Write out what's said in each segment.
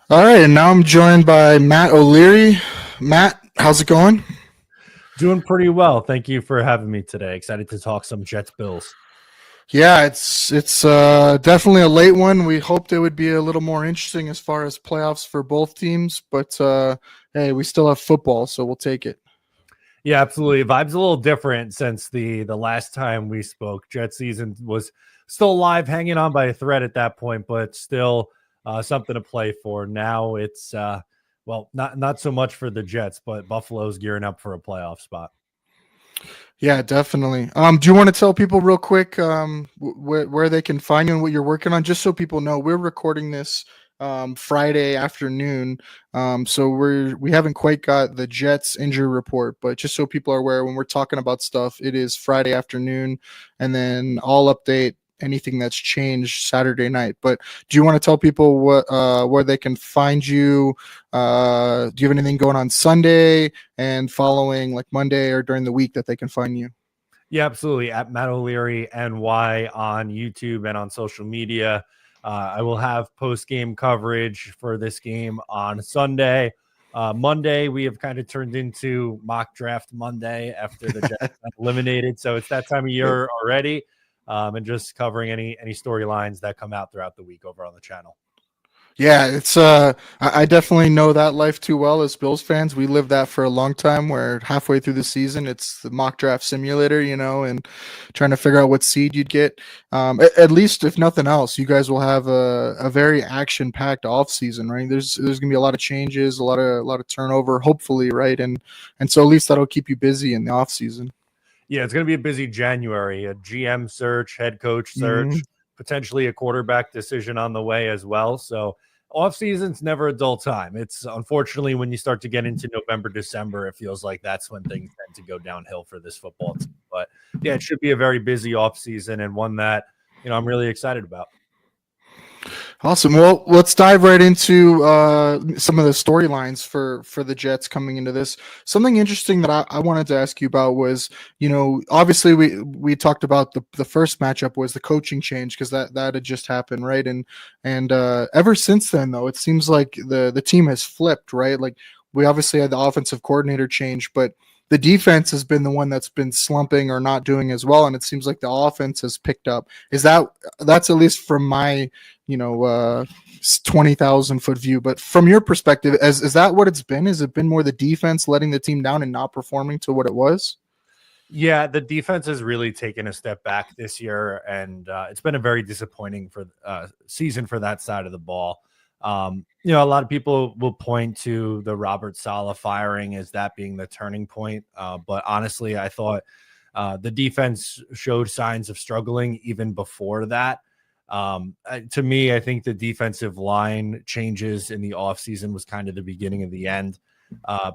All right, and now I'm joined by Matt O'Leary. Matt, how's it going? Doing pretty well. Thank you for having me today. Excited to talk some Jets Bills. Yeah, it's definitely a late one. We hoped it would be a little more interesting as far as playoffs for both teams, but hey, we still have football, so we'll take it. Yeah, absolutely. Vibe's a little different since the last time we spoke. Jet season was still alive, hanging on by a thread at that point, but still something to play for. Now it's well, not so much for the Jets, but Buffalo's gearing up for a playoff spot. Yeah, definitely. Do you want to tell people real quick where they can find you and what you're working on, just so people know? We're recording this Friday afternoon, so we haven't quite got the Jets injury report, but just so people are aware, when we're talking about stuff, it is Friday afternoon, and then I'll update anything that's changed Saturday night. But do you want to tell people where they can find you? Do you have anything going on Sunday and following, like Monday or during the week, that they can find you? Yeah, absolutely. At Matt O'Leary NY on YouTube and on social media. I will have post game coverage for this game on Sunday. Monday, we have kind of turned into mock draft Monday after the Jets got eliminated. So it's that time of Yep. year already. And just covering any storylines that come out throughout the week over on the channel. Yeah, it's I definitely know that life too well as Bills fans. We lived that for a long time where halfway through the season it's the mock draft simulator, and trying to figure out what seed you'd get. At least if nothing else, you guys will have a very action packed off season, right? There's gonna be a lot of changes, a lot of turnover, hopefully, right? And so at least that'll keep you busy in the off season. Yeah, it's going to be a busy January, a GM search, head coach Mm-hmm. search, potentially a quarterback decision on the way as well. So off season's never a dull time. It's unfortunately when you start to get into November, December, it feels like that's when things tend to go downhill for this football team. But yeah, it should be a very busy off season and one that, I'm really excited about. Awesome. Well, let's dive right into some of the storylines for the Jets coming into this. Something interesting that I wanted to ask you about was, obviously we talked about the first matchup was the coaching change because that had just happened, right? And ever since then, though, it seems like the team has flipped, right? Like we obviously had the offensive coordinator change, but the defense has been the one that's been slumping or not doing as well, and it seems like the offense has picked up. That's at least from my 20,000 foot view. But from your perspective, is that what it's been? Has it been more the defense letting the team down and not performing to what it was? Yeah, the defense has really taken a step back this year, and it's been a very disappointing for season for that side of the ball. A lot of people will point to the Robert Saleh firing as that being the turning point, but honestly, I thought the defense showed signs of struggling even before that. To me, I think the defensive line changes in the offseason was kind of the beginning of the end.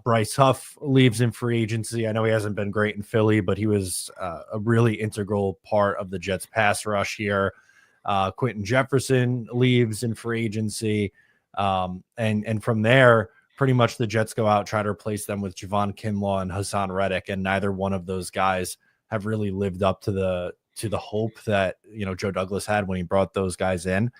Bryce Huff leaves in free agency. I know he hasn't been great in Philly, but he was a really integral part of the Jets pass rush here. Quentin Jefferson leaves in free agency. And from there, pretty much the Jets go out, try to replace them with Javon Kinlaw and Hassan Reddick, and neither one of those guys have really lived up to the hope that Joe Douglas had when he brought those guys in.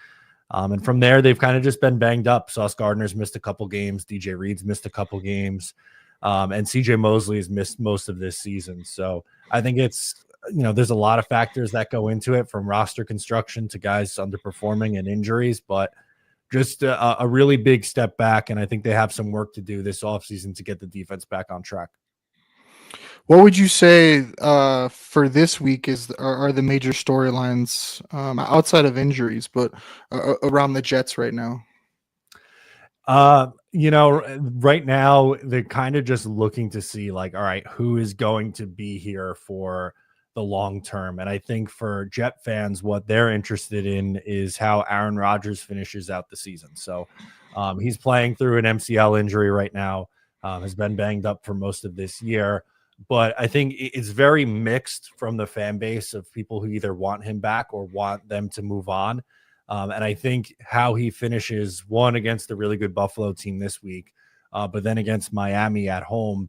And from there, they've kind of just been banged up. Sauce Gardner's missed a couple games. DJ Reed's missed a couple games. And CJ Mosley has missed most of this season. So I think it's, there's a lot of factors that go into it, from roster construction to guys underperforming and injuries, but just a really big step back. And I think they have some work to do this offseason to get the defense back on track. What would you say for this week are the major storylines outside of injuries, but around the Jets right now? Right now they're kind of just looking to see, like, all right, who is going to be here for the long term. And I think for Jet fans, what they're interested in is how Aaron Rodgers finishes out the season. So he's playing through an MCL injury right now, has been banged up for most of this year. But I think it's very mixed from the fan base of people who either want him back or want them to move on. And I think how he finishes, one, against a really good Buffalo team this week, but then against Miami at home,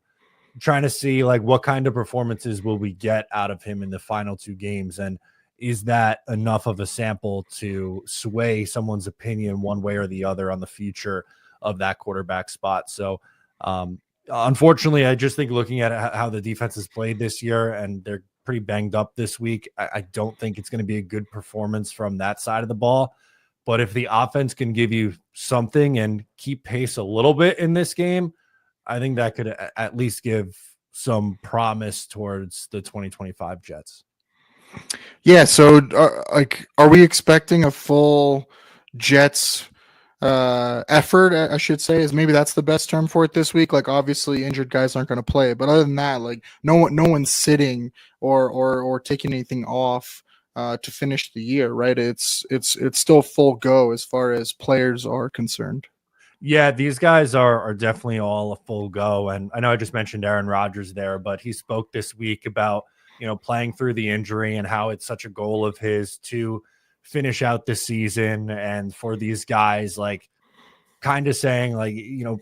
trying to see like what kind of performances will we get out of him in the final two games. And is that enough of a sample to sway someone's opinion one way or the other on the future of that quarterback spot? So, unfortunately, I just think looking at how the defense has played this year, and they're pretty banged up this week, I don't think it's going to be a good performance from that side of the ball. But if the offense can give you something and keep pace a little bit in this game, I think that could at least give some promise towards the 2025 Jets. Yeah, so are we expecting a full Jets effort, I should say, is maybe that's the best term for it this week. Like obviously injured guys aren't going to play, but other than that, like no one's sitting or taking anything off to finish the year, right? It's still full go as far as players are concerned. Yeah, these guys are definitely all a full go. And I know I just mentioned Aaron Rodgers there, but he spoke this week about, playing through the injury and how it's such a goal of his to finish out the season. And for these guys, like kind of saying, like,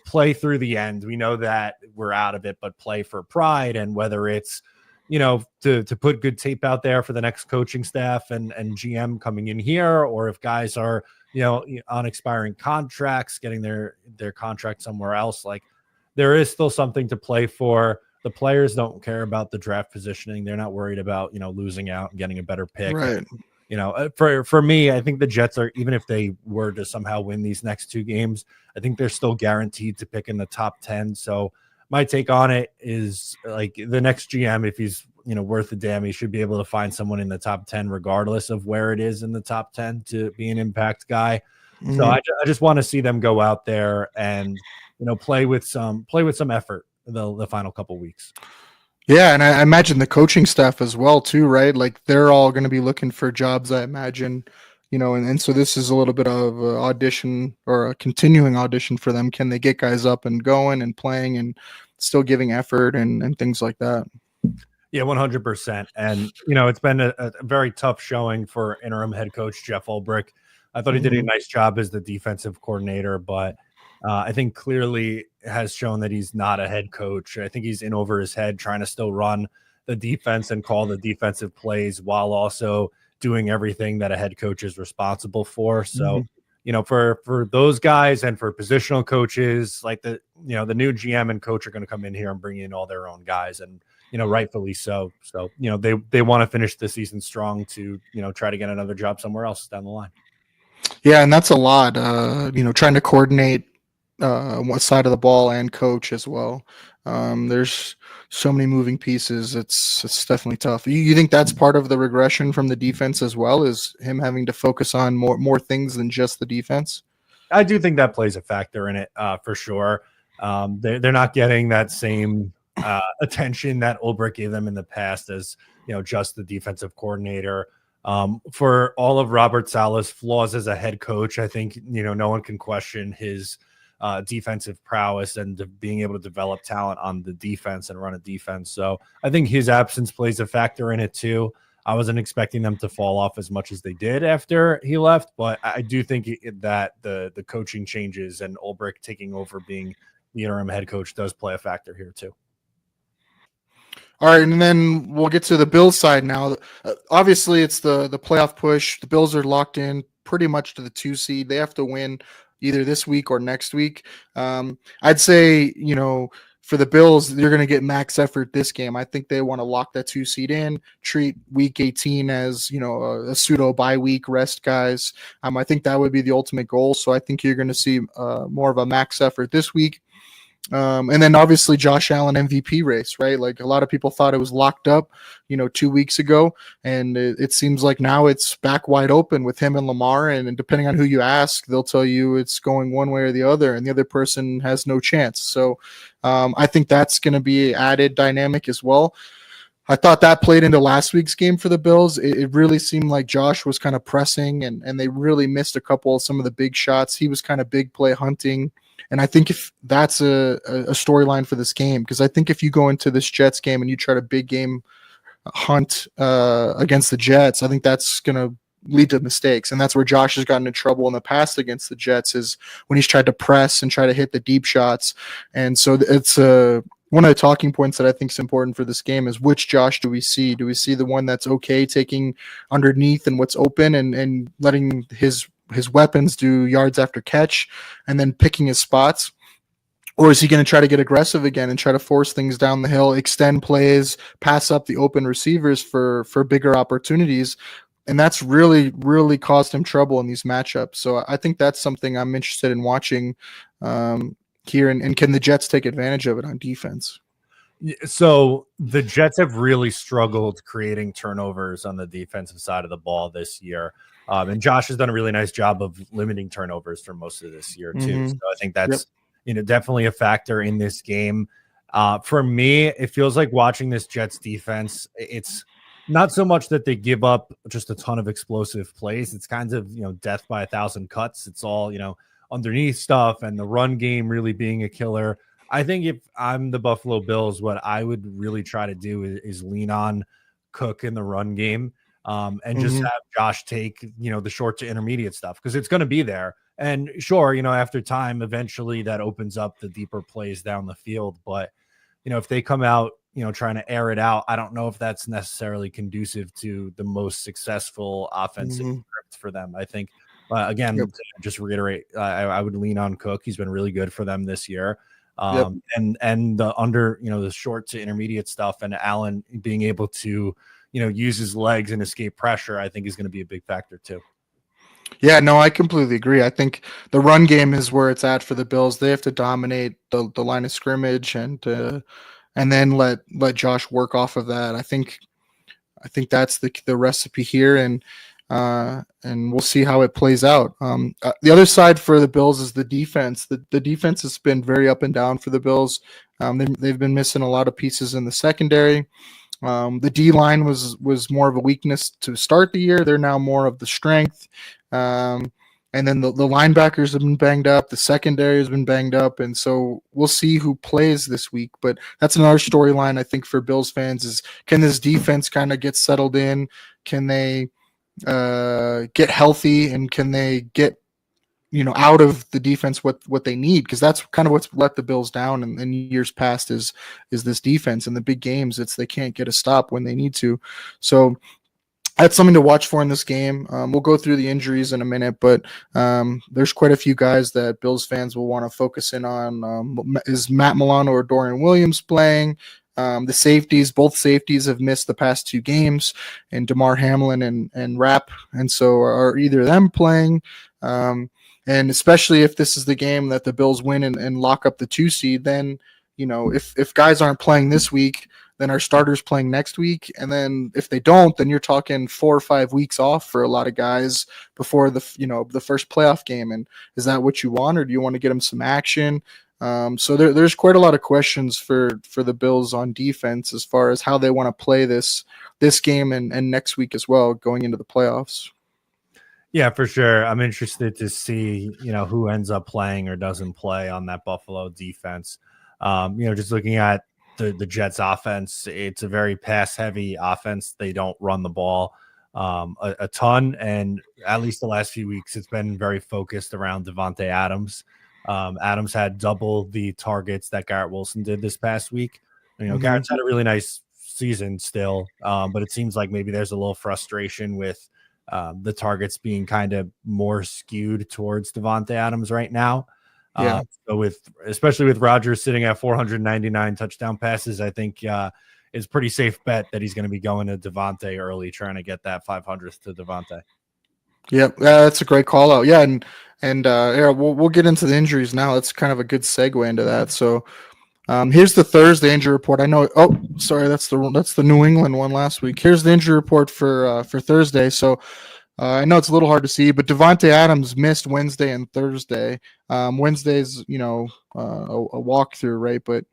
play through the end. We know that we're out of it, but play for pride. And whether it's, to put good tape out there for the next coaching staff and GM coming in here, or if guys are, on expiring contracts, getting their contract somewhere else, like there is still something to play for. The players don't care about the draft positioning. They're not worried about, losing out and getting a better pick. Right. For me, I think the Jets are, even if they were to somehow win these next two games, I think they're still guaranteed to pick in the top 10. So my take on it is like the next GM, if he's, worth a damn, he should be able to find someone in the top 10, regardless of where it is in the top 10 to be an impact guy. Mm-hmm. So I just want to see them go out there and, play with some effort the final couple weeks. Yeah, and I imagine the coaching staff as well too, right? Like they're all going to be looking for jobs, I imagine, and so this is a little bit of an audition or a continuing audition for them. Can they get guys up and going and playing and still giving effort and things like that? Yeah, 100%. And, it's been a very tough showing for interim head coach Jeff Ulbrich. I thought he did a nice job as the defensive coordinator, but I think clearly has shown that he's not a head coach. I think he's in over his head trying to still run the defense and call the defensive plays while also doing everything that a head coach is responsible for. So, for those guys and for positional coaches, like the new GM and coach are going to come in here and bring in all their own guys, and rightfully so. So, they want to finish the season strong to, try to get another job somewhere else down the line. Yeah, and that's a lot, trying to coordinate one side of the ball and coach as well. There's so many moving pieces. It's definitely tough. You think that's part of the regression from the defense as well, is him having to focus on more things than just the defense? I do think that plays a factor in it for sure. They're not getting that same attention that Ulbrich gave them in the past as, just the defensive coordinator. For all of Robert Saleh's flaws as a head coach, I think, no one can question his defensive prowess and being able to develop talent on the defense and run a defense. So I think his absence plays a factor in it too. I wasn't expecting them to fall off as much as they did after he left, but I do think that the coaching changes and Ulbrich taking over being the interim head coach does play a factor here too. All right, and then we'll get to the Bills side now. Obviously, it's the playoff push. The Bills are locked in pretty much to the 2 seed. They have to win either this week or next week. I'd say, for the Bills, they're going to get max effort this game. I think they want to lock that 2 seed in, treat week 18 as, a pseudo bye week, rest guys. I think that would be the ultimate goal. So I think you're going to see more of a max effort this week. And then obviously Josh Allen MVP race, right? Like a lot of people thought it was locked up, 2 weeks ago. And it seems like now it's back wide open with him and Lamar. And depending on who you ask, they'll tell you it's going one way or the other, and the other person has no chance. So I think that's going to be added dynamic as well. I thought that played into last week's game for the Bills. It really seemed like Josh was kind of pressing, and they really missed some of the big shots. He was kind of big play hunting. And I think if that's a storyline for this game, because I think if you go into this Jets game and you try to big game hunt against the Jets, I think that's going to lead to mistakes. And that's where Josh has gotten in trouble in the past against the Jets, is when he's tried to press and try to hit the deep shots. And so it's one of the talking points that I think is important for this game is which Josh do we see? Do we see the one that's okay taking underneath and what's open and letting his weapons do yards after catch and then picking his spots? Or is he going to try to get aggressive again and try to force things down the hill, extend plays, pass up the open receivers for bigger opportunities? And that's really caused him trouble in these matchups. So I think that's something I'm interested in watching here. And can the Jets take advantage of it on defense? So the Jets have really struggled creating turnovers on the defensive side of the ball this year. And Josh has done a really nice job of limiting turnovers for most of this year too. Mm-hmm. So I think that's definitely a factor in this game. For me, it feels like watching this Jets defense. It's not so much that they give up just a ton of explosive plays. It's kind of death by 1,000 cuts. It's all underneath stuff, and the run game really being a killer. I think if I'm the Buffalo Bills, what I would really try to do is lean on Cook in the run game, and just have Josh take the short to intermediate stuff, because it's going to be there. And sure, after time, eventually that opens up the deeper plays down the field. But if they come out trying to air it out, I don't know if that's necessarily conducive to the most successful offensive script for them. I think, again, to just reiterate, I would lean on Cook. He's been really good for them this year. And the under the short to intermediate stuff, and Allen being able to use his legs and escape pressure, I think is going to be a big factor too. Yeah, no, I completely agree. I think the run game is where it's at for the Bills. They have to dominate the line of scrimmage and then let Josh work off of that. I think that's the recipe here, and we'll see how it plays out. The other side for the Bills is the defense. The defense has been very up and down for the Bills. They've been missing a lot of pieces in the secondary. The D line was more of a weakness to start the year. They're now more of the strength. And then the linebackers have been banged up. The secondary has been banged up. And so we'll see who plays this week. But that's another storyline, I think, for Bills fans is, can this defense kind of get settled in? Can they get healthy? And can they get out of the defense what they need? Because that's kind of what's let the Bills down in years past is this defense. In the big games, they can't get a stop when they need to. So that's something to watch for in this game. We'll go through the injuries in a minute, but there's quite a few guys that Bills fans will want to focus in on. Is Matt Milano or Dorian Williams playing? The safeties, both safeties have missed the past 2 games, and DeMar Hamlin and Rapp, and so are either of them playing? And especially if this is the game that the Bills win and lock up the 2 seed, then if guys aren't playing this week, then our starters playing next week. And then if they don't, then you're talking 4 or 5 weeks off for a lot of guys before the first playoff game. And is that what you want, or do you want to get them some action? So there's quite a lot of questions for the Bills on defense as far as how they want to play this game and next week as well, going into the playoffs. Yeah, for sure. I'm interested to see, who ends up playing or doesn't play on that Buffalo defense. Just looking at the Jets offense, it's a very pass heavy offense. They don't run the ball a ton, and at least the last few weeks it's been very focused around Davante Adams. Adams had double the targets that Garrett Wilson did this past week. Garrett's had a really nice season still, but it seems like maybe there's a little frustration with the targets being kind of more skewed towards Davante Adams right now. So especially with Rodgers sitting at 499 touchdown passes, I think it's a pretty safe bet that he's going to be going to Davante early, trying to get that 500th to Davante. Yep, that's a great call out. Yeah, and yeah, we'll get into the injuries now. That's kind of a good segue into that. So here's the Thursday injury report. I know. Oh, sorry, that's the New England one last week. Here's the injury report for Thursday. So I know it's a little hard to see, but Davante Adams missed Wednesday and Thursday. Wednesday's a walkthrough, right? But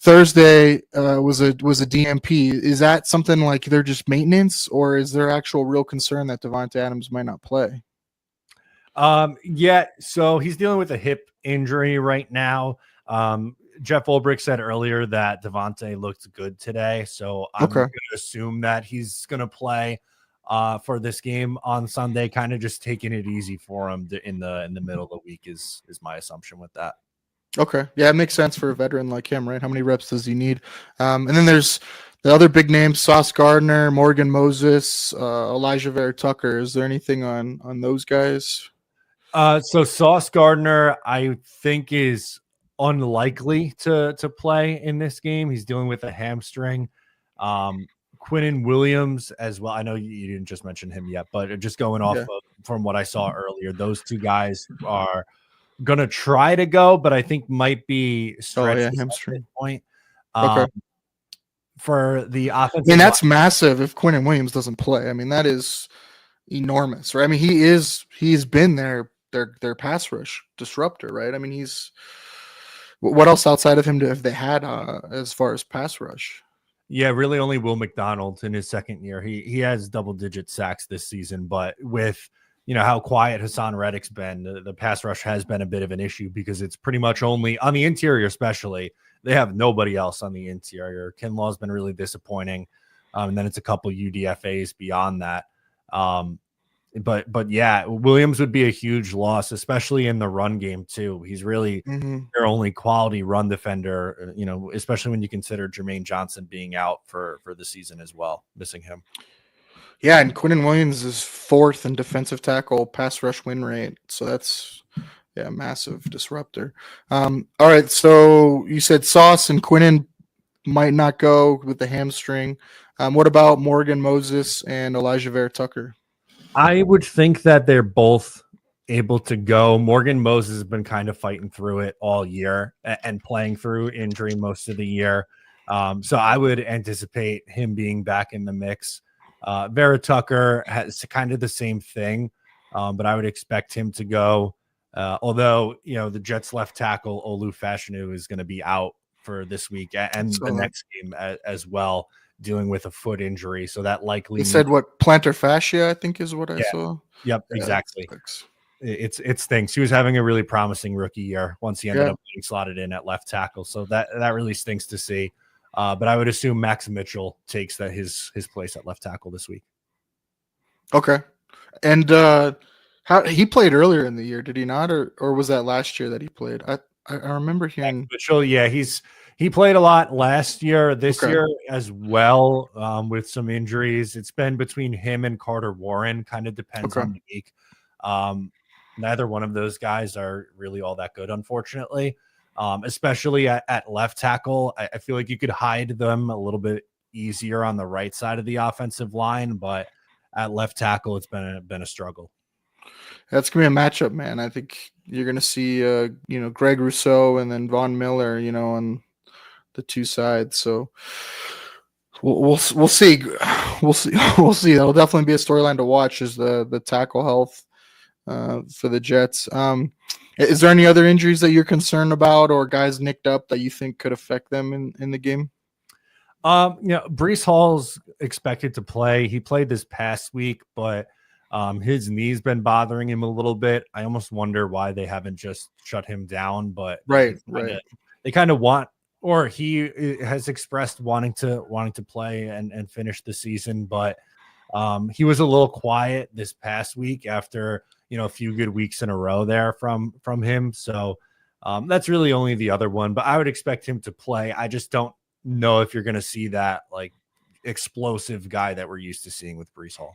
Thursday was a DMP. Is that something like they're just maintenance, or is there actual real concern that Davante Adams might not play? Yeah, so he's dealing with a hip injury right now. Jeff Ulbrich said earlier that Davante looked good today, so I'm going to assume that he's going to play for this game on Sunday. Kind of just taking it easy for him in the middle of the week is my assumption with that. Okay. Yeah, it makes sense for a veteran like him, right? How many reps does he need? And then there's the other big names: Sauce Gardner, Morgan Moses, Elijah Vera Tucker. Is there anything on those guys? So Sauce Gardner, I think, is unlikely to play in this game. He's dealing with a hamstring. Um, Quinnen Williams as well. I know you didn't just mention him yet, but just going off Yeah. of from what I saw earlier, those two guys are gonna try to go, but I think might be Oh yeah, stretches at this hamstring. point. Okay. Um, for the I mean, offensive line. that's massive if Quinnen Williams doesn't play. I mean, that is enormous, right? I mean, he's been their pass rush disruptor, right? I mean, he's what else outside of him have they had as far as pass rush? Yeah, really only Will McDonald in his second year. He has double digit sacks this season, but with how quiet Hassan Reddick's been, the pass rush has been a bit of an issue because it's pretty much only on the interior, especially they have nobody else on the interior. Kinlaw's been really disappointing, and then it's a couple UDFA's beyond that. Um, but yeah, Williams would be a huge loss, especially in the run game too. He's really Mm-hmm. their only quality run defender, especially when you consider Jermaine Johnson being out for the season as well, missing him. Yeah, and Quinnen Williams is fourth in defensive tackle pass rush win rate, so that's yeah, massive disruptor. All right, so you said Sauce and Quinnen might not go with the hamstring. What about Morgan Moses and Elijah Vera Tucker? I would think that they're both able to go. Morgan Moses has been kind of fighting through it all year and playing through injury most of the year. So I would anticipate him being back in the mix. Vera Tucker has kind of the same thing, but I would expect him to go. Although, the Jets left tackle Olu Fashanu is going to be out for this week and the So next game as well, dealing with a foot injury. So that likely they means, said what plantar fascia, I think, is what I yeah, saw. yep, Yeah, that exactly. sucks. It stinks. He was having a really promising rookie year once he ended Yeah. up getting slotted in at left tackle. So that really stinks to see. But I would assume Max Mitchell takes his place at left tackle this week. Okay. And how he played earlier in the year, did he not, or was that last year that he played? I remember Max hearing. Mitchell, yeah, he played a lot last year, this Okay. year as well, with some injuries. It's been between him and Carter Warren. Kind of depends Okay. on the week. Um, Neither one of those guys are really all that good, unfortunately. Especially at left tackle, I feel like you could hide them a little bit easier on the right side of the offensive line, but at left tackle, it's been a struggle. That's gonna be a matchup, man. I think you're gonna see Greg Rousseau and then Von Miller, on the two sides. So we'll see. We'll see. We'll see. That'll definitely be a storyline to watch. Is the tackle health for the Jets. Is there any other injuries that you're concerned about, or guys nicked up that you think could affect them in the game? Brees Hall's expected to play. He played this past week, but his knee's been bothering him a little bit. I almost wonder why they haven't just shut him down, but Right. Right. they kind of want, or he has expressed wanting to play and finish the season, but he was a little quiet this past week after a few good weeks in a row there from him. So that's really only the other one, but I would expect him to play. I just don't know if you're going to see that like explosive guy that we're used to seeing with Brees Hall.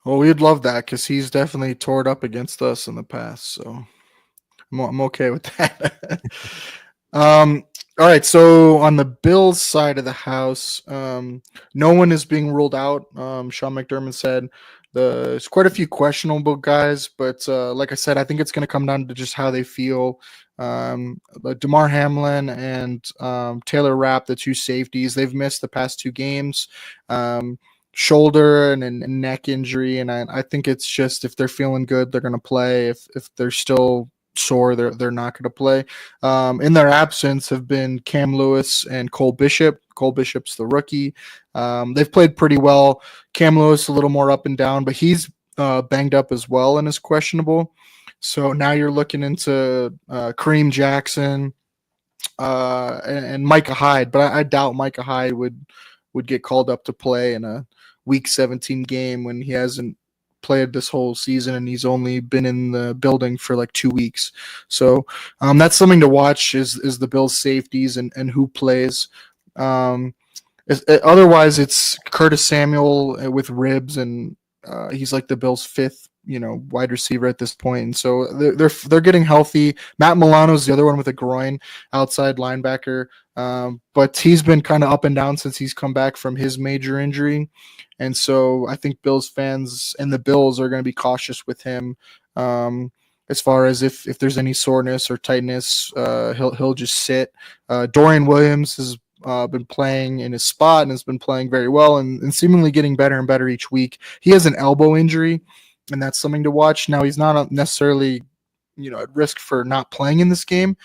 Well, we'd love that because he's definitely tore it up against us in the past. So I'm okay with that. All right. So on the Bills side of the house, no one is being ruled out. Sean McDermott said there's quite a few questionable guys, but like I said, I think it's going to come down to just how they feel. DeMar Hamlin and Taylor Rapp, the two safeties, they've missed the past two games. Shoulder and neck injury, and I think it's just if they're feeling good, they're going to play. If they're still sore, they're not going to play. In their absence have been Cam Lewis and Cole Bishop. Cole Bishop's the rookie. They've played pretty well. Cam Lewis a little more up and down, but he's banged up as well and is questionable. So now you're looking into Kareem Jackson and Micah Hyde, but I doubt Micah Hyde would get called up to play in a Week 17 game when he hasn't played this whole season, and he's only been in the building for like 2 weeks. So that's something to watch is the Bills safeties and who plays. Um, Otherwise, it's Curtis Samuel with ribs, and he's like the Bills' fifth, wide receiver at this point. And so they're getting healthy. Matt Milano's the other one with a groin, outside linebacker, but he's been kind of up and down since he's come back from his major injury. And so I think Bills fans and the Bills are going to be cautious with him. As far as if there's any soreness or tightness, he'll just sit. Dorian Williams has been playing in his spot and has been playing very well and seemingly getting better and better each week. He has an elbow injury, and that's something to watch. Now, he's not necessarily at risk for not playing in this game.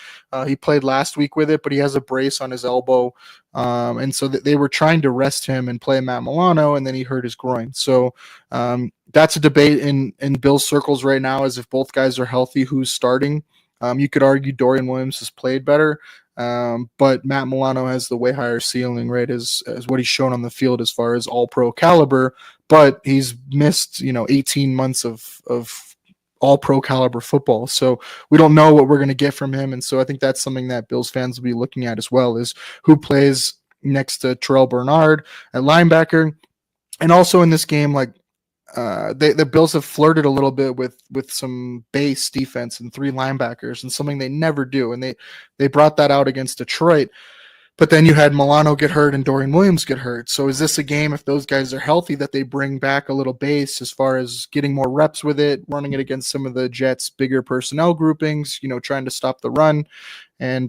He played last week with it, but he has a brace on his elbow. And so they were trying to rest him and play Matt Milano, and then he hurt his groin. So that's a debate in Bills circles right now, as if both guys are healthy, who's starting. You could argue Dorian Williams has played better. But Matt Milano has the way higher ceiling, right, as what he's shown on the field as far as all-pro caliber, but he's missed, 18 months of all-pro caliber football. So we don't know what we're going to get from him. And so I think that's something that Bills fans will be looking at as well, is who plays next to Terrell Bernard at linebacker. And also in this game, like, the Bills have flirted a little bit with some base defense and three linebackers, and something they never do. And they brought that out against Detroit. But then you had Milano get hurt and Dorian Williams get hurt. So is this a game, if those guys are healthy, that they bring back a little base as far as getting more reps with it, running it against some of the Jets' bigger personnel groupings, trying to stop the run and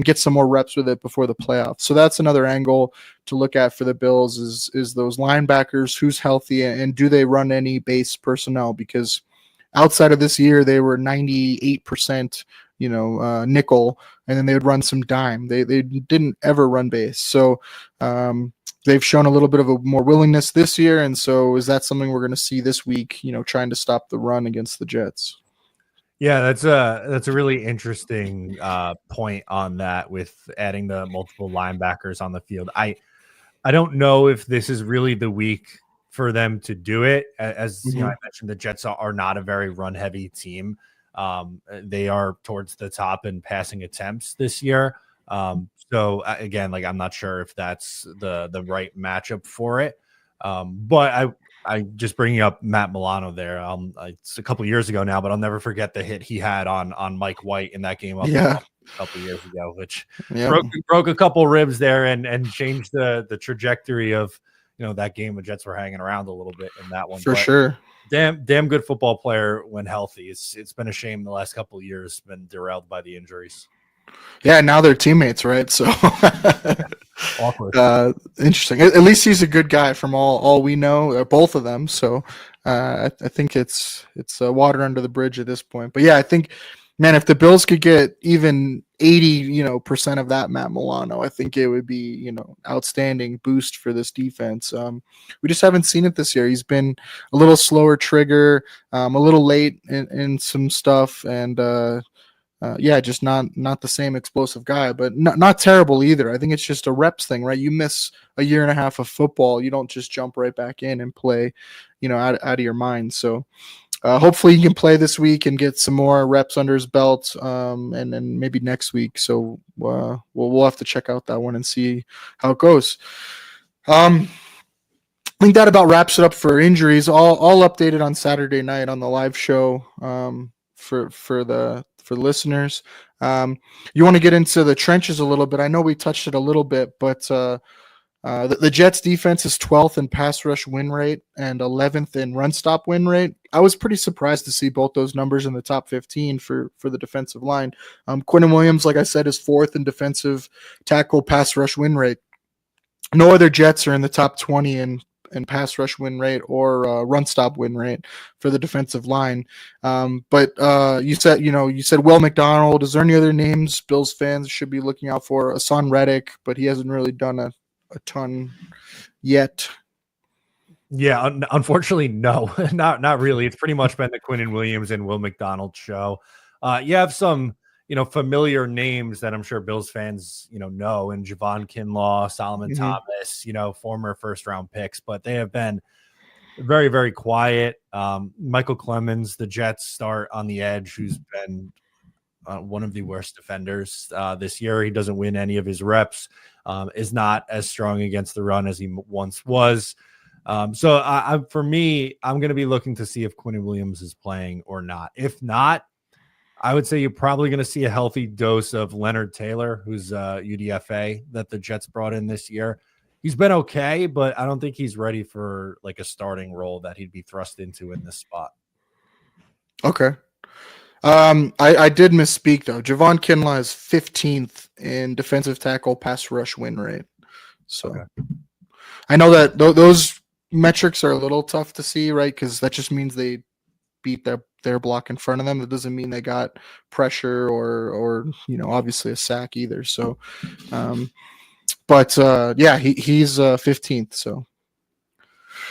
get some more reps with it before the playoffs. So that's another angle to look at for the Bills is those linebackers, who's healthy, and do they run any base personnel? Because outside of this year, they were 98%, nickel, and then they would run some dime. They didn't ever run base. So they've shown a little bit of a more willingness this year. And so is that something we're going to see this week, trying to stop the run against the Jets? Yeah, that's a really interesting point on that, with adding the multiple linebackers on the field. I don't know if this is really the week for them to do it. As I mentioned, the Jets are not a very run heavy team. They are towards the top in passing attempts this year. So again, like, I'm not sure if that's the right matchup for it. But I just bringing up Matt Milano there. It's a couple years ago now, but I'll never forget the hit he had on Mike White in that game a couple years ago, which broke a couple ribs there and changed the trajectory of that game. The Jets were hanging around a little bit in that one. For sure. Damn good football player when healthy. It's been a shame the last couple of years, been derailed by the injuries. Yeah, now they're teammates, right? So awkward. Interesting. At least he's a good guy from all we know, both of them. So I think it's water under the bridge at this point. But yeah, I think, man, if the Bills could get even 80% of that Matt Milano, I think it would be outstanding boost for this defense. We just haven't seen it this year. He's been a little slower trigger, a little late in some stuff, and just not the same explosive guy, but not terrible either. I think it's just a reps thing, right? You miss a year and a half of football, you don't just jump right back in and play, out of your mind. So hopefully he can play this week and get some more reps under his belt, and then maybe next week. So we'll have to check out that one and see how it goes. I think that about wraps it up for injuries. All updated on Saturday night on the live show for the listeners. You want to get into the trenches a little bit? I know we touched it a little bit, but the Jets defense is 12th in pass rush win rate and 11th in run stop win rate. I was pretty surprised to see both those numbers in the top 15 for the defensive line. Quinnen Williams, like I said, is 4th in defensive tackle pass rush win rate. No other Jets are in the top 20 in pass rush win rate or run stop win rate for the defensive line. But you said Will McDonald. Is there any other names Bills fans should be looking out for? Hassan Reddick, but he hasn't really done a ton yet. Yeah, unfortunately, no, not really. It's pretty much been the Quinnen Williams and Will McDonald show. You have some, familiar names that I'm sure Bills fans, know, and Javon Kinlaw, Solomon Thomas, former first round picks, but they have been very, very quiet. Michael Clemens, the Jets start on the edge, who's been one of the worst defenders this year. He doesn't win any of his reps, is not as strong against the run as he once was. For me, I'm going to be looking to see if Quinn Williams is playing or not. If not, I would say you're probably going to see a healthy dose of Leonard Taylor, who's UDFA that the Jets brought in this year. He's been okay, but I don't think he's ready for like a starting role that he'd be thrust into in this spot. Okay. I did misspeak though. Javon Kinlaw is 15th in defensive tackle pass rush win rate. So okay. I know that those metrics are a little tough to see, right? Because that just means they beat their block in front of them. It doesn't mean they got pressure or obviously a sack either. So, yeah, he's 15th. So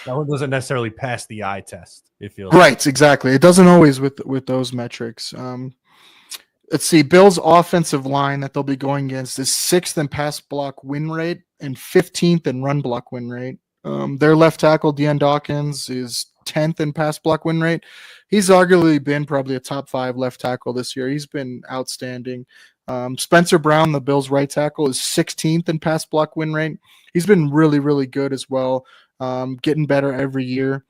that one doesn't necessarily pass the eye test. It feels right, exactly. It doesn't always with those metrics. Let's see. Bills' offensive line that they'll be going against is 6th in pass block win rate and 15th in run block win rate. Their left tackle, Deion Dawkins, is 10th in pass block win rate. He's arguably been probably a top 5 left tackle this year. He's been outstanding. Spencer Brown, the Bills' right tackle, is 16th in pass block win rate. He's been really, really good as well, getting better every year.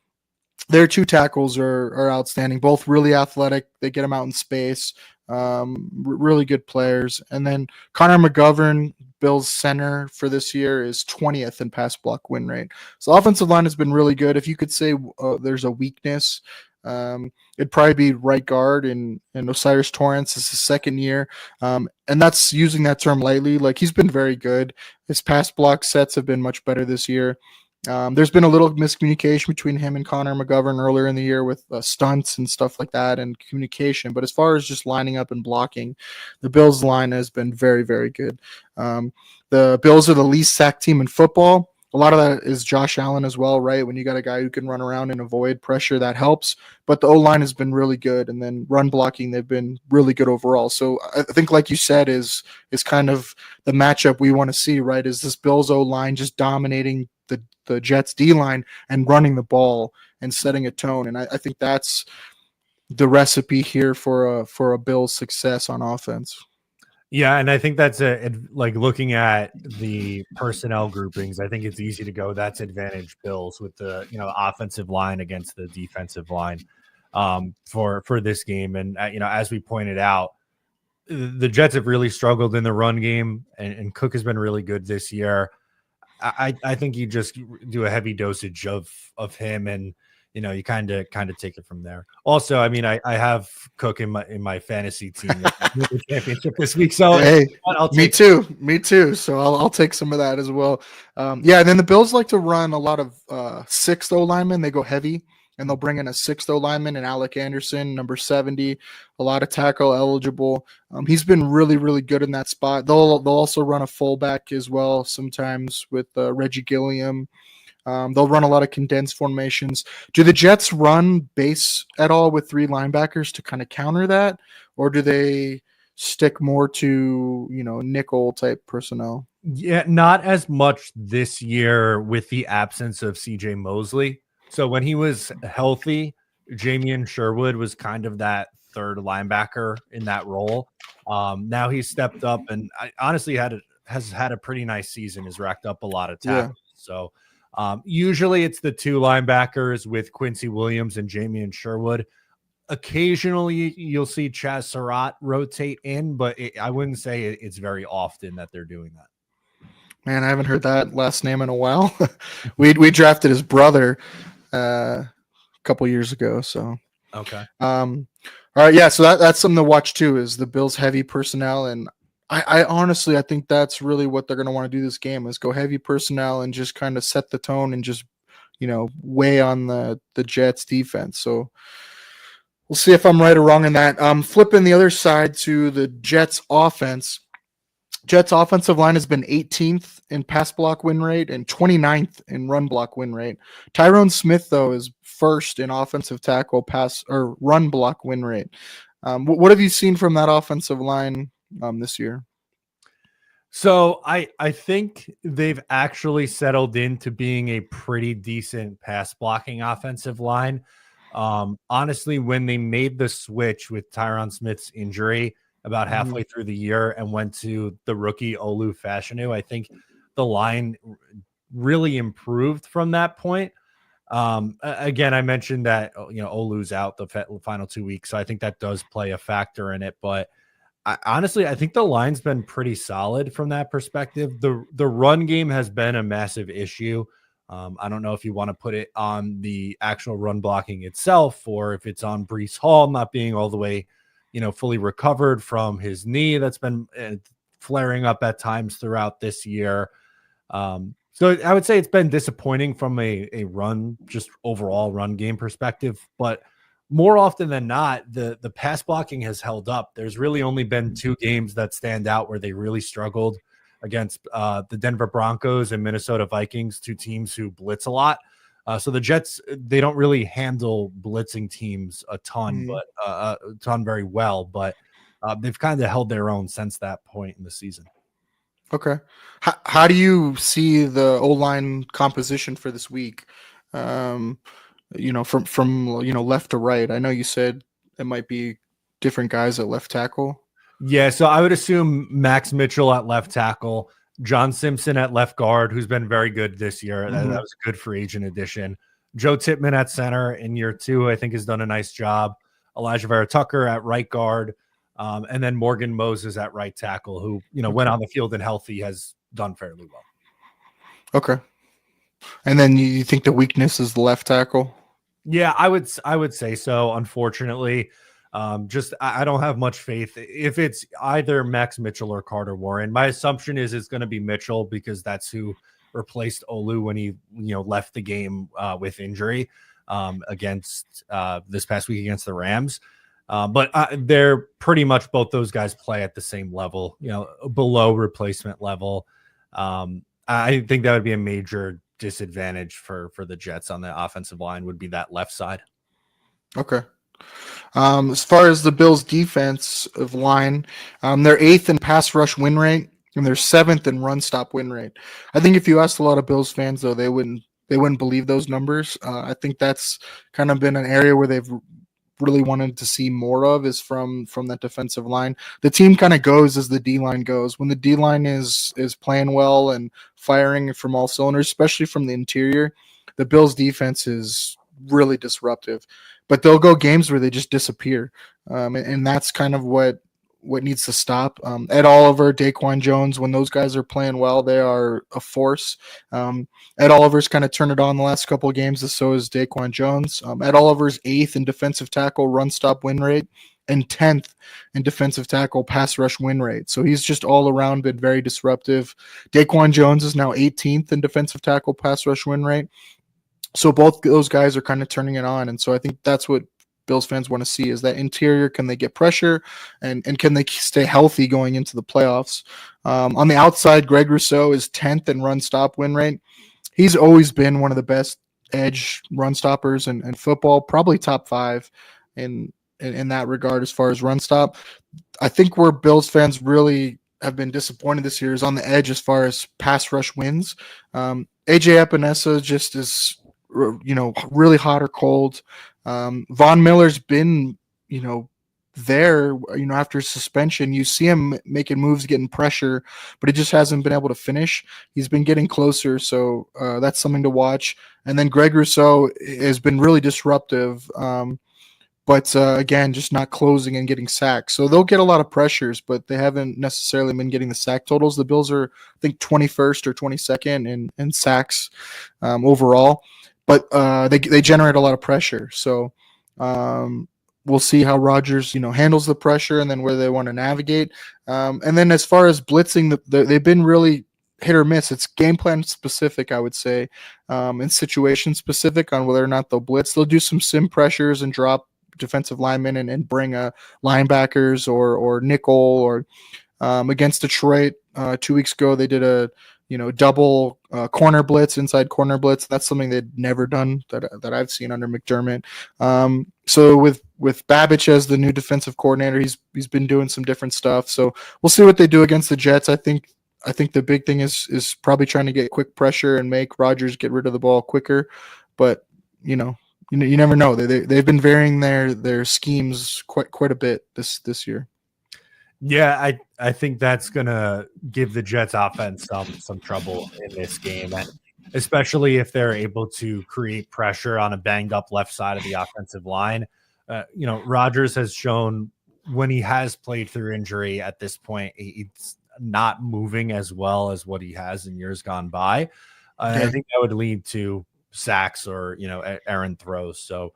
Their 2 tackles are outstanding, both really athletic. They get them out in space. Really good players. And then Connor McGovern, Bills center for this year, is 20th in pass block win rate. So offensive line has been really good. If you could say there's a weakness, it'd probably be right guard, and Osiris Torrance is his second year. And that's using that term lightly. Like, he's been very good. His pass block sets have been much better this year. There's been a little miscommunication between him and Connor McGovern earlier in the year with stunts and stuff like that and communication. But as far as just lining up and blocking, the Bills line has been very, very good. The Bills are the least sacked team in football. A lot of that is Josh Allen as well, right? When you got a guy who can run around and avoid pressure, that helps. But the O-line has been really good. And then run blocking, they've been really good overall. So I think, like you said, is kind of the matchup we want to see, right? Is this Bills O-line just dominating the Jets D-line and running the ball and setting a tone. And I think that's the recipe here for a Bills success on offense. Yeah, and I think that's like looking at the personnel groupings, I think it's easy to go that's advantage Bills with the offensive line against the defensive line for this game. And as we pointed out, the Jets have really struggled in the run game, and Cook has been really good this year. I think you just do a heavy dosage of him, and you kind of take it from there. Also, I mean, I have Cook in my fantasy team the championship this week, so hey, me too. So I'll take some of that as well. And then the Bills like to run a lot of 6th O linemen. They go heavy, and they'll bring in a 6th O lineman and Alec Anderson, number 70, a lot of tackle eligible. He's been really, really good in that spot. They'll also run a fullback as well sometimes with Reggie Gilliam. They'll run a lot of condensed formations. Do the Jets run base at all with 3 linebackers to kind of counter that, or do they stick more to nickel type personnel? Yeah, not as much this year with the absence of CJ Mosley. So when he was healthy, Jamian Sherwood was kind of that 3rd linebacker in that role. Now he's stepped up, and honestly has had a pretty nice season. Has racked up a lot of tackles. Yeah. So usually it's the 2 linebackers with Quincy Williams and Jamian Sherwood. Occasionally you'll see Chaz Surratt rotate in, but I wouldn't say it's very often that they're doing that. Man, I haven't heard that last name in a while. we drafted his brother a couple years ago. So okay. All right, yeah. So that's something to watch too. Is the Bills' heavy personnel, and I honestly think that's really what they're going to want to do this game is go heavy personnel and just kind of set the tone and just weigh on the Jets defense. So we'll see if I'm right or wrong in that. Flipping the other side to the Jets offense. Jets offensive line has been 18th in pass block win rate and 29th in run block win rate. Tyrone Smith, though, is 1st in offensive tackle pass or run block win rate. What have you seen from that offensive line this year? So I think they've actually settled into being a pretty decent pass blocking offensive line. Honestly, when they made the switch with Tyron Smith's injury about Mhm. halfway through the year and went to the rookie Olu Fashanu, I think the line really improved from that point. Again, I mentioned that Olu's out the final 2 weeks, so I think that does play a factor in it. But honestly, I think the line's been pretty solid from that perspective. The run game has been a massive issue. I don't know if you want to put it on the actual run blocking itself or if it's on Brees Hall not being all the way, fully recovered from his knee that's been flaring up at times throughout this year. So I would say it's been disappointing from a run, just overall run game perspective, but more often than not, the pass blocking has held up. There's really only been two games that stand out where they really struggled against the Denver Broncos and Minnesota Vikings, two teams who blitz a lot. So the Jets, they don't really handle blitzing teams a ton, Mhm. but a ton very well. But they've kind of held their own since that point in the season. Okay. How do you see the O line composition for this week? Um, from left to right. I know you said it might be different guys at left tackle. Yeah, so I would assume Max Mitchell at left tackle, John Simpson at left guard, who's been very good this year. That Hmm. was a good free agent addition. Joe Tippmann at center in year two, I think, has done a nice job. Elijah Vera Tucker at right guard, and then Morgan Moses at right tackle, who when Okay. on the field and healthy has done fairly well. Okay. And then you think the weakness is the left tackle? Yeah, I would say so. Unfortunately, just I don't have much faith if it's either Max Mitchell or Carter Warren. My assumption is it's going to be Mitchell because that's who replaced Olu when he left the game with injury against this past week against the Rams. But they're pretty much both those guys play at the same level, below replacement level. I think that would be a major disadvantage for the Jets on the offensive line would be that left side. Okay. As far as the Bills' defensive line, they're eighth in pass rush win rate, and they're seventh in run stop win rate. I think if you asked a lot of Bills fans, though, they wouldn't believe those numbers. I think that's kind of been an area where they've really wanted to see more of is from that defensive line. The team kind of goes as the D line goes. When the D line is playing well and firing from all cylinders, especially from the interior, the Bills defense is really disruptive. But they'll go games where they just disappear, and that's kind of what needs to stop. Ed Oliver, Daquan Jones, when those guys are playing well, they are a force. Ed Oliver's kind of turned it on the last couple of games, so is Daquan Jones. Ed Oliver's eighth in defensive tackle run stop win rate and 10th in defensive tackle pass rush win rate. So he's just all around been very disruptive. Daquan Jones is now 18th in defensive tackle pass rush win rate. So both those guys are kind of turning it on. And so I think that's what Bills fans want to see is that interior. Can they get pressure and can they stay healthy going into the playoffs? On the outside, Greg Rousseau is 10th in run stop win rate. He's always been one of the best edge run stoppers in football, probably top five in that regard as far as run stop. I think where Bills fans really have been disappointed this year is on the edge as far as pass rush wins. AJ Epinesa just is, really hot or cold. Von Miller's been, there, after suspension. You see him making moves, getting pressure, but he just hasn't been able to finish. He's been getting closer, so that's something to watch. And then Greg Rousseau has been really disruptive. But again, just not closing and getting sacks. So they'll get a lot of pressures, but they haven't necessarily been getting the sack totals. The Bills are, I think, 21st or 22nd in sacks overall, but they generate a lot of pressure. So we'll see how Rodgers handles the pressure and then where they want to navigate. And then as far as blitzing, they've been really hit or miss. It's game plan specific, I would say, and situation specific on whether or not they'll blitz. They'll do some sim pressures and drop defensive linemen and bring linebackers or nickel or against Detroit 2 weeks ago they did a double corner blitz, inside corner blitz. That's something they'd never done that I've seen under McDermott. So with Babich as the new defensive coordinator, he's been doing some different stuff. So we'll see what they do against the Jets. I think I think the big thing is probably trying to get quick pressure and make Rodgers get rid of the ball quicker. But you know, you never know. They've been varying their schemes quite a bit this year. Yeah, I think that's gonna give the Jets offense some trouble in this game, and especially if they're able to create pressure on a banged up left side of the offensive line. Rodgers has shown when he has played through injury at this point, he's not moving as well as what he has in years gone by. I Yeah. think that would lead to sacks or errant throws. So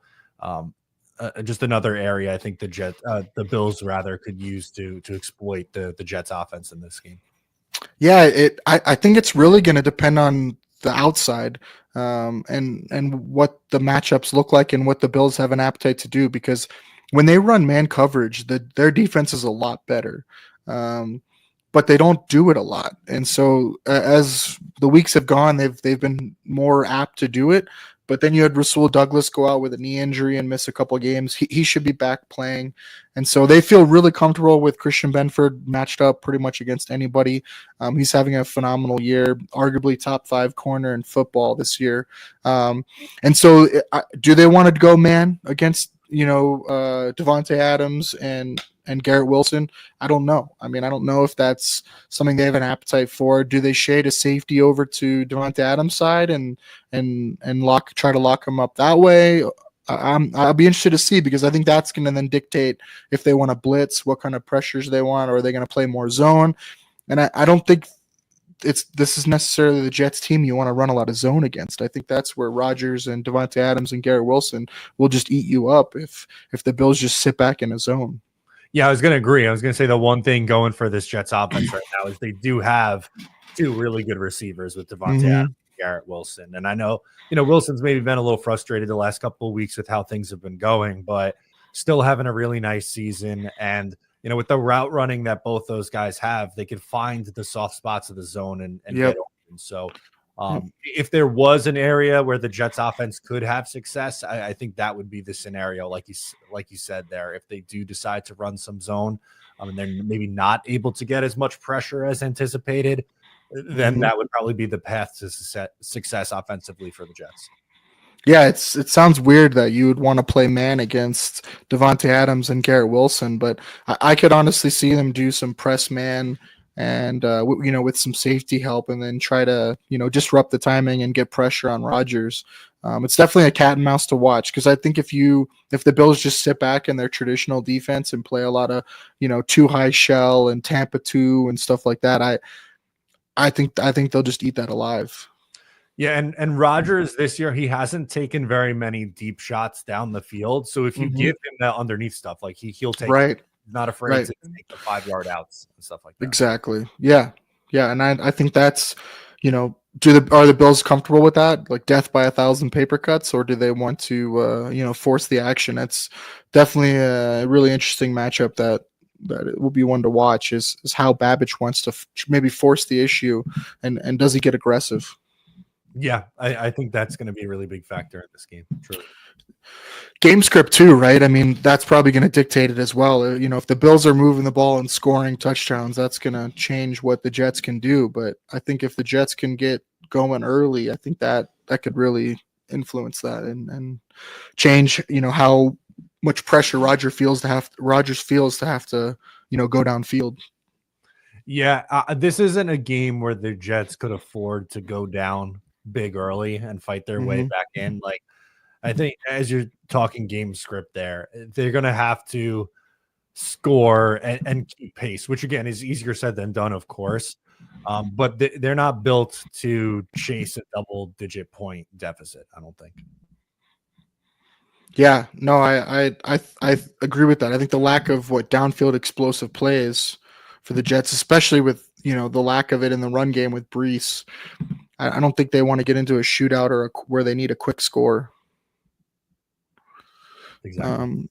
just another area I think the Bills rather could use to exploit the Jets offense in this game. Yeah, I think it's really going to depend on the outside, and what the matchups look like and what the Bills have an appetite to do. Because when they run man coverage, their defense is a lot better, but they don't do it a lot. And so as the weeks have gone, they've been more apt to do it. But then you had Rasul Douglas go out with a knee injury and miss a couple of games. He should be back playing. And so they feel really comfortable with Christian Benford matched up pretty much against anybody. He's having a phenomenal year, arguably top 5 corner in football this year. And so do they want to go man against, Devontae Adams and Garrett Wilson? I don't know. I mean, I don't know if that's something they have an appetite for. Do they shade a safety over to Devontae Adams' side and try to lock him up that way? I'll be interested to see, because I think that's going to then dictate if they want to blitz, what kind of pressures they want, or are they going to play more zone? And I don't think this is necessarily the Jets team you want to run a lot of zone against. I think that's where Rodgers and Devontae Adams and Garrett Wilson will just eat you up if the Bills just sit back in a zone. Yeah, I was going to agree. I was going to say the one thing going for this Jets offense right now is they do have 2 really good receivers with Devontae Adams and Garrett Wilson. And I know, Wilson's maybe been a little frustrated the last couple of weeks with how things have been going, but still having a really nice season. And, with the route running that both those guys have, they could find the soft spots of the zone and get open. So if there was an area where the Jets offense could have success, I think that would be the scenario, like you said there. If they do decide to run some zone, and they're maybe not able to get as much pressure as anticipated, then that would probably be the path to success offensively for the Jets. Yeah, it sounds weird that you would want to play man against Devontae Adams and Garrett Wilson, but I could honestly see them do some press man and with some safety help, and then try to disrupt the timing and get pressure on Rodgers. It's definitely a cat and mouse to watch, because I think if the Bills just sit back in their traditional defense and play a lot of 2 high shell and Tampa 2 and stuff like that, I think they'll just eat that alive. Yeah, and Rodgers this year, he hasn't taken very many deep shots down the field. So if you give him that underneath stuff, like he'll take it. Not afraid to take the 5-yard outs and stuff like that. Exactly. Yeah. And I think that's, are the Bills comfortable with that, like death by 1,000 paper cuts, or do they want to force the action? That's definitely a really interesting matchup that it will be one to watch. Is how Babbage wants to maybe force the issue, and does he get aggressive? Yeah, I think that's going to be a really big factor in this game. Truly. Game script too, right? I mean, that's probably going to dictate it as well. If the Bills are moving the ball and scoring touchdowns, that's going to change what the Jets can do. But I think if the Jets can get going early, I think that could really influence that and change, how much pressure Rodgers feels to have to, go downfield. Yeah, this isn't a game where the Jets could afford to go down big early and fight their way back in. Like, I think as you're talking game script there, they're going to have to score and keep pace, which again is easier said than done, of course. But they're not built to chase a double-digit point deficit, I don't think. Yeah, no, I agree with that. I think the lack of downfield explosive plays for the Jets, especially with the lack of it in the run game with Brees, I don't think they want to get into a shootout or where they need a quick score. Exactly.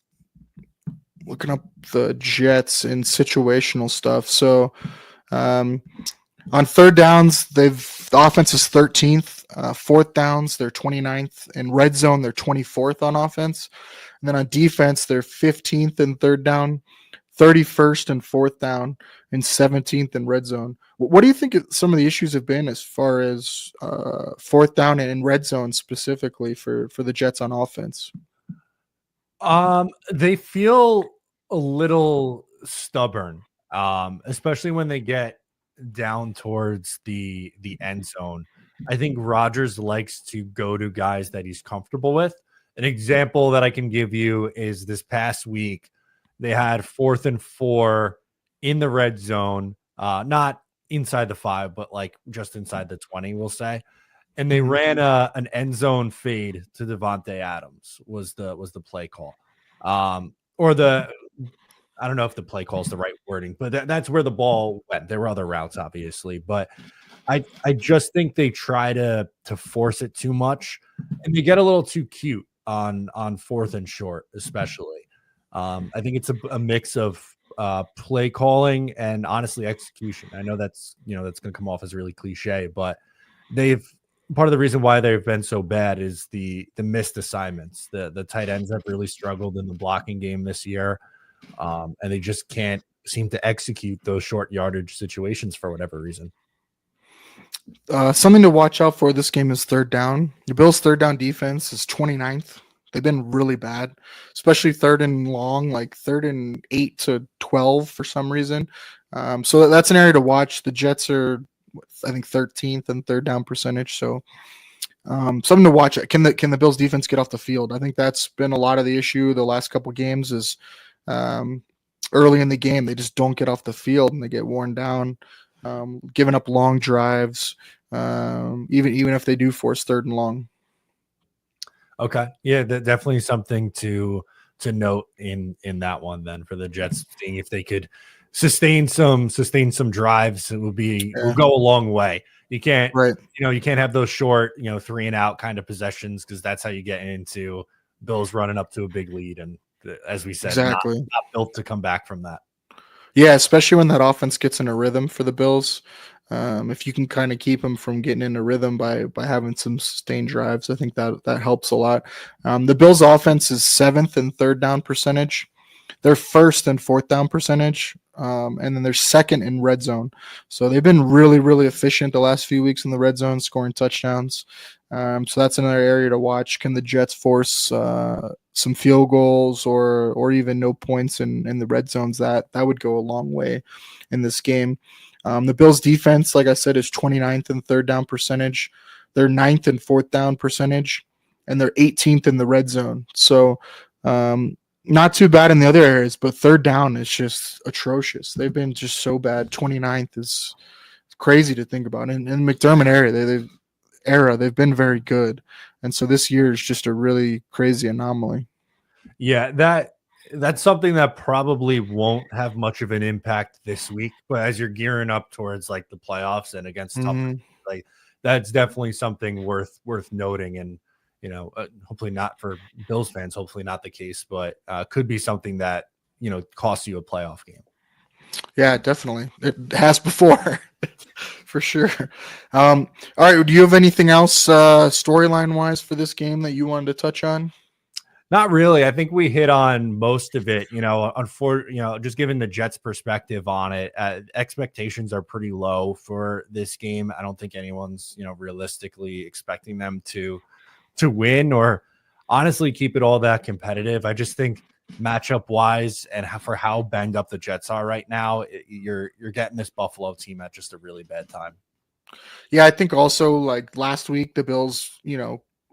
Looking up the Jets in situational stuff. So on third downs, the offense is 13th. Fourth downs, they're 29th. In red zone, they're 24th on offense. And then on defense, they're 15th in third down, 31st and fourth down, and 17th in red zone. What do you think some of the issues have been as far as fourth down and in red zone specifically for the Jets on offense? They feel a little stubborn, especially when they get down towards the end zone. I think Rodgers likes to go to guys that he's comfortable with. An example that I can give you is this past week, they had 4th and 4 in the red zone, not inside the 5, but like just inside the 20, we'll say. And they ran an end zone fade to Devontae Adams was the play call. Or the I don't know if the play call is the right wording, but that's where the ball went. There were other routes, obviously, but I just think they try to force it too much, and they get a little too cute on 4th and short, especially. I think it's a mix of play calling and honestly execution. I know that's that's going to come off as really cliche, but they've part of the reason why they've been so bad is the missed assignments. The tight ends have really struggled in the blocking game this year, and they just can't seem to execute those short yardage situations for whatever reason. Something to watch out for this game is third down. The Bills' third down defense is 29th. They've been really bad, especially third and long, like 3rd and 8 to 12 for some reason. So that's an area to watch. The Jets are, I think, 13th in third down percentage. So something to watch. Can the Bills' defense get off the field? I think that's been a lot of the issue the last couple games is early in the game they just don't get off the field and they get worn down. Giving up long drives, even if they do force 3rd and long. Okay, yeah, definitely something to note in that one. Then for the Jets, seeing if they could sustain some drives, it will go a long way. You can't, right? You can't have those short, 3 and out kind of possessions because that's how you get into Bills running up to a big lead, and as we said, exactly not built to come back from that. Yeah, especially when that offense gets in a rhythm for the Bills. If you can kind of keep them from getting in a rhythm by having some sustained drives, I think that helps a lot. The Bills' offense is 7th in third down percentage. They're 1st in fourth down percentage, and then they're 2nd in red zone. So they've been really, really efficient the last few weeks in the red zone, scoring touchdowns. So that's another area to watch. Can the Jets force some field goals or even no points in the red zones? That would go a long way in this game. The Bills' defense, like I said, is 29th in third down percentage. They're 9th in fourth down percentage, and they're 18th in the red zone. So not too bad in the other areas, but third down is just atrocious. They've been just so bad. 29th is crazy to think about. In McDermott area, they've been very good. And so this year is just a really crazy anomaly. Yeah, that's something that probably won't have much of an impact this week, but as you're gearing up towards like the playoffs and against tougher, like that's definitely something worth noting. And hopefully not for Bills fans, hopefully not the case, but could be something that costs you a playoff game. Yeah, definitely. It has before, for sure. All right. Do you have anything else storyline wise for this game that you wanted to touch on? Not really. I think we hit on most of it. Just given the Jets' perspective on it, expectations are pretty low for this game. I don't think anyone's realistically expecting them to win or honestly keep it all that competitive. I just think matchup wise and for how banged up the Jets are right now, you're getting this Buffalo team at just a really bad time. Yeah, I think also like last week the Bills,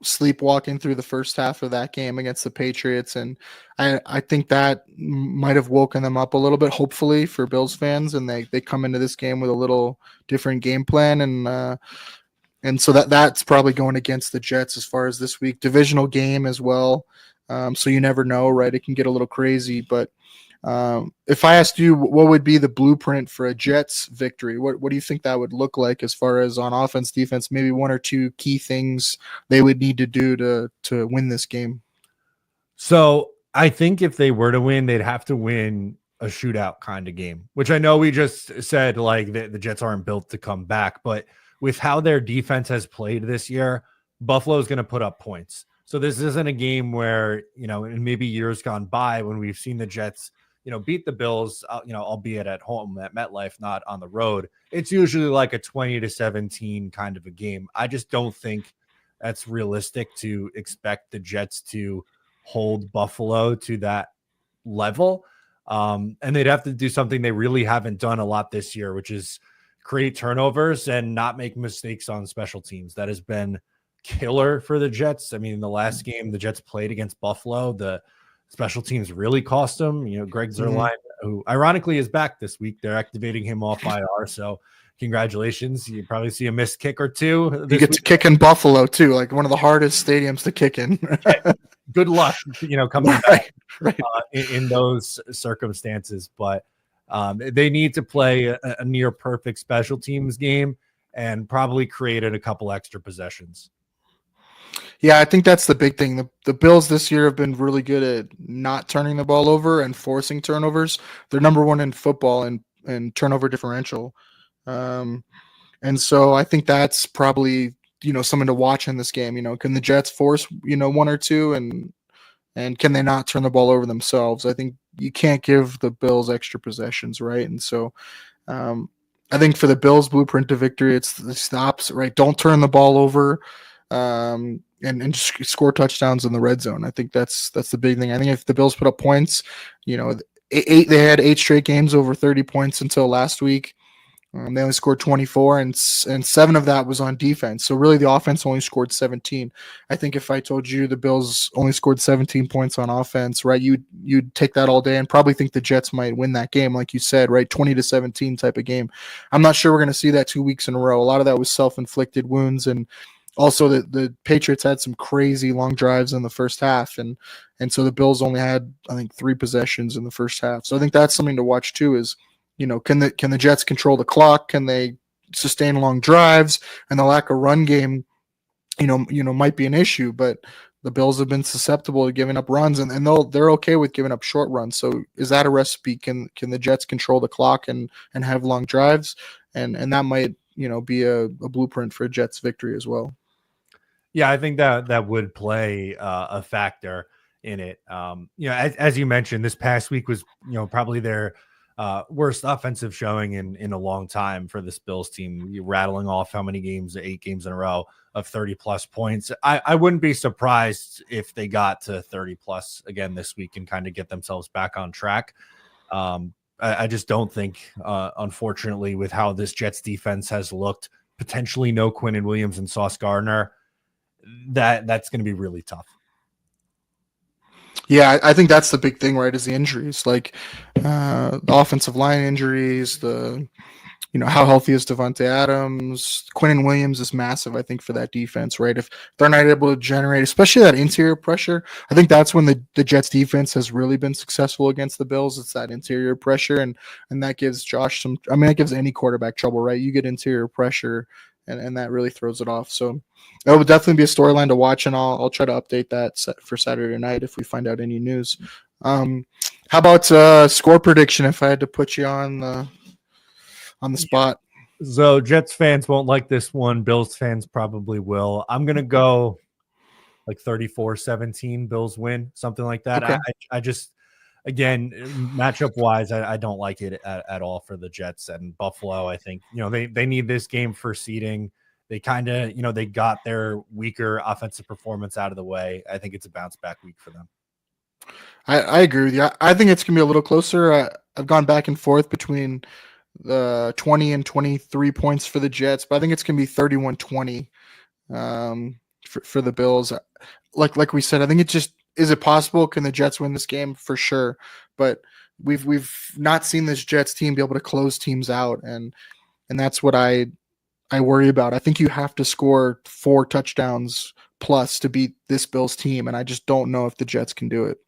sleepwalking through the first half of that game against the Patriots, and I think that might have woken them up a little bit, hopefully for Bills fans, and they come into this game with a little different game plan, and so that's probably going against the Jets as far as this week. Divisional game as well, so you never know, right? It can get a little crazy, but if I asked you what would be the blueprint for a Jets victory, what do you think that would look like as far as on offense, defense, maybe 1 or 2 key things they would need to do to win this game? So I think if they were to win, they'd have to win a shootout kind of game, which I know we just said like the Jets aren't built to come back, but with how their defense has played this year, Buffalo's going to put up points. So this isn't a game where, in maybe years gone by when we've seen the Jets beat the Bills, albeit at home at MetLife, not on the road, it's usually like a 20-17 kind of a game. I just don't think that's realistic to expect the Jets to hold Buffalo to that level. And they'd have to do something they really haven't done a lot this year, which is create turnovers and not make mistakes on special teams. That has been killer for the Jets. I mean, the last game the Jets played against Buffalo, the special teams really cost them. Greg Zuerlein, who ironically is back this week, they're activating him off IR. So congratulations. You probably see a missed kick or two. You get to kick in Buffalo too, like one of the hardest stadiums to kick in. Good luck, coming back in those circumstances. But they need to play a near perfect special teams game and probably created a couple extra possessions. Yeah, I think that's the big thing. The Bills this year have been really good at not turning the ball over and forcing turnovers. They're number one in football and turnover differential. And so I think that's probably, something to watch in this game. Can the Jets force, one or two and can they not turn the ball over themselves? I think you can't give the Bills extra possessions, right? And so I think for the Bills' blueprint to victory, it's the opposite, right? Don't turn the ball over. And just score touchdowns in the red zone. I think that's the big thing. I think if the Bills put up points, they had 8 straight games over 30 points until last week. They only scored 24, and 7 of that was on defense. So really, the offense only scored 17. I think if I told you the Bills only scored 17 points on offense, right, you'd take that all day and probably think the Jets might win that game, like you said, right, 20-17 type of game. I'm not sure we're going to see that 2 weeks in a row. A lot of that was self-inflicted wounds, and also the Patriots had some crazy long drives in the first half, and so the Bills only had, I think, 3 possessions in the first half. So I think that's something to watch too. Is can the Jets control the clock? Can they sustain long drives? And the lack of run game, might be an issue. But the Bills have been susceptible to giving up runs, and they're okay with giving up short runs. So is that a recipe? Can the Jets control the clock and have long drives? And that might be a blueprint for a Jets victory as well. Yeah, I think that would play a factor in it. As you mentioned, this past week was probably their worst offensive showing in a long time for this Bills team. You're rattling off how many games, 8 games in a row of 30 plus points. I wouldn't be surprised if they got to 30 plus again this week and kind of get themselves back on track. I just don't think, unfortunately, with how this Jets defense has looked, potentially no Quinnen Williams and Sauce Gardner, that's going to be really tough. Yeah, I think that's the big thing, right? Is the injuries, like the offensive line injuries, how healthy is Devontae Adams? Quinnen Williams is massive, I think, for that defense, right? If they're not able to generate, especially that interior pressure, I think that's when the Jets defense has really been successful against the Bills. It's that interior pressure, and that gives Josh that gives any quarterback trouble, right? You get interior pressure, and that really throws it off. So that would definitely be a storyline to watch, and I'll try to update that for Saturday night if we find out any news. How about score prediction if I had to put you on the spot? So Jets fans won't like this one. Bills fans probably will. I'm going to go like 34-17 Bills win, something like that. Okay. I just, again, matchup wise, I don't like it at all for the Jets and Buffalo. I think, they need this game for seeding. They kind of, they got their weaker offensive performance out of the way. I think it's a bounce back week for them. I agree with you. I think it's going to be a little closer. I've gone back and forth between the 20 and 23 points for the Jets, but I think it's going to be 31-20 for the Bills. Like we said, I think is it possible? Can the Jets win this game? For sure. But we've not seen this Jets team be able to close teams out. And that's what I worry about. I think you have to score 4 touchdowns plus to beat this Bills team. And I just don't know if the Jets can do it.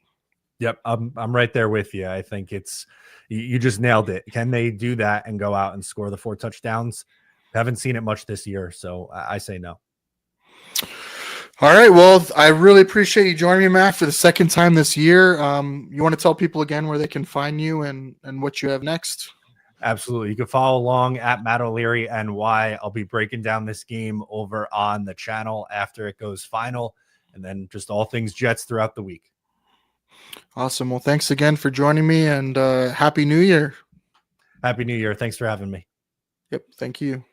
Yep. I'm right there with you. I think you just nailed it. Can they do that and go out and score the 4 touchdowns? Haven't seen it much this year. So I say no. All right. Well, I really appreciate you joining me, Matt, for the second time this year. You want to tell people again where they can find you and what you have next? Absolutely. You can follow along at Matt O'Leary NY. I'll be breaking down this game over on the channel after it goes final, and then just all things Jets throughout the week. Awesome. Well, thanks again for joining me, and Happy New Year. Happy New Year. Thanks for having me. Yep. Thank you.